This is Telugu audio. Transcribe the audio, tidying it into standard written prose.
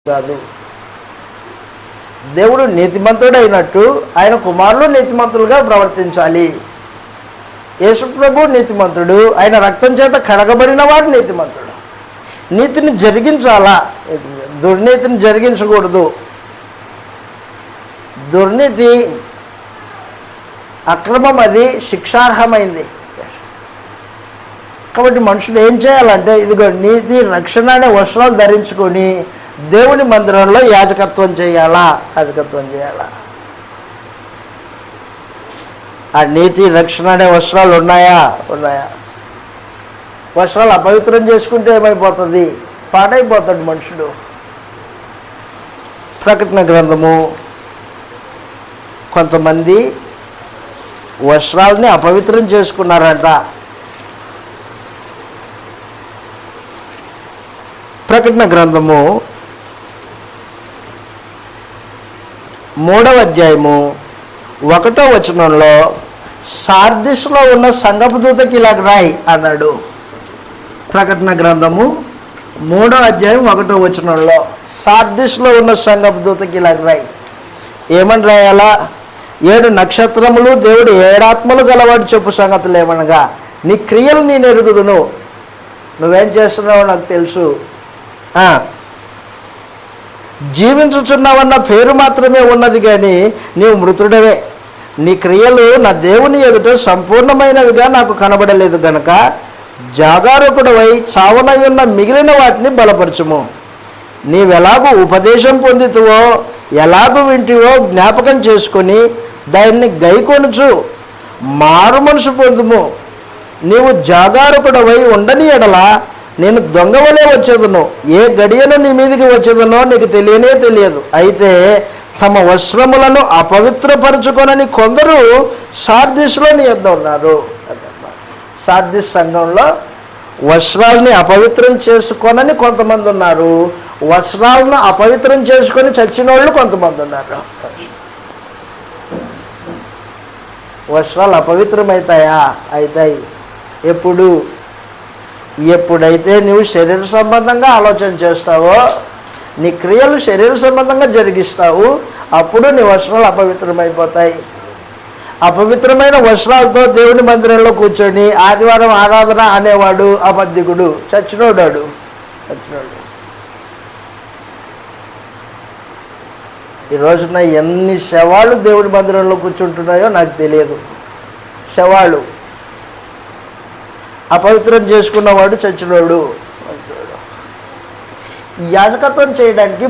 కాదు. దేవుడు నీతిమంతుడైనట్టు ఆయన కుమారులు నీతిమంతులుగా ప్రవర్తించాలి. యేసుప్రభు నీతిమంతుడు, ఆయన రక్తం చేత కడగబడిన వాడు నీతిమంతుడు. నీతిని జరిగించాలా, దుర్నీతిని జరిగించకూడదు. దుర్నీతి అక్రమం, అది శిక్షార్హమైంది. కాబట్టి మనుషులు ఏం చేయాలంటే ఇదిగో నీతి రక్షణ అనే వస్త్రాలు ధరించుకొని దేవుని మందిరంలో యాజకత్వం చేయాలా. ఆ నీతి రక్షణ అనే వస్త్రాలు ఉన్నాయా? వస్త్రాలు అపవిత్రం చేసుకుంటే ఏమైపోతుంది? పాడైపోతాడు మనుషుడు. ప్రకటన గ్రంథము కొంతమంది వస్త్రాలని అపవిత్రం చేసుకున్నారంట. ప్రకటన గ్రంథము 3వ అధ్యాయము 1వ వచనంలో సార్దిస్లో ఉన్న సంఘపు దూతకి ఇలా రాయి అన్నాడు. ప్రకటన గ్రంథము 3వ అధ్యాయం 1వ వచనంలో సార్దిస్లో ఉన్న సంఘపు దూతకి ఇలా రాయి. ఏమని రాయాలా? 7 నక్షత్రములు, దేవుడు 7 ఆత్మలు గలవాడు చెప్పు సంగతులు ఏమనగా, నీ క్రియలు నేను ఎరుగుదును, నువ్వేం చేస్తున్నావో నాకు తెలుసు, జీవించుచున్నావన్న పేరు మాత్రమే ఉన్నది కానీ నీవు మృతుడవే. నీ క్రియలు నా దేవుని ఎదుట సంపూర్ణమైనవిగా నాకు కనబడలేదు గనక జాగారకుడవై చావనై ఉన్న మిగిలిన వాటిని బలపరచుము. నీవెలాగూ ఉపదేశం పొందితువో, ఎలాగూ వింటివో జ్ఞాపకం చేసుకొని దాన్ని గైకొనుచు మారు మనసు పొందుము. నీవు జాగారకుడవై ఉండని ఎడల నేను దొంగవలే వచ్చేదను, ఏ గడియను నీ మీదికి వచ్చేదనో నీకు తెలియదు. అయితే తమ వస్త్రములను అపవిత్రపరచుకొనని కొందరు సార్దిస్లో నీ యొద్ద ఉన్నారు. సార్దిస్ సంఘంలో వస్త్రాలని అపవిత్రం చేసుకోనని కొంతమంది ఉన్నారు, వస్త్రాలను అపవిత్రం చేసుకొని చచ్చిన వాళ్ళు కొంతమంది ఉన్నారు. వస్త్రాలు అపవిత్రమవుతాయా? అవుతాయి. ఎప్పుడైతే నువ్వు శరీర సంబంధంగా ఆలోచన చేస్తావో, నీ క్రియలు శరీర సంబంధంగా జరిగిస్తావు, అప్పుడు నీ వస్త్రాలు అపవిత్రమైపోతాయి. అపవిత్రమైన వస్త్రాలతో దేవుని మందిరంలో కూర్చొని ఆదివారం ఆరాధన అనేవాడు అబద్ధికుడు, చచ్చినోడాడు. ఈ రోజున ఎన్ని శవాలు దేవుని మందిరంలో కూర్చుంటున్నాయో నాకు తెలియదు. శవాలు అపవిత్రం చేసుకున్నవాడు చచ్చినోడు. యాజకత్వం చేయడానికి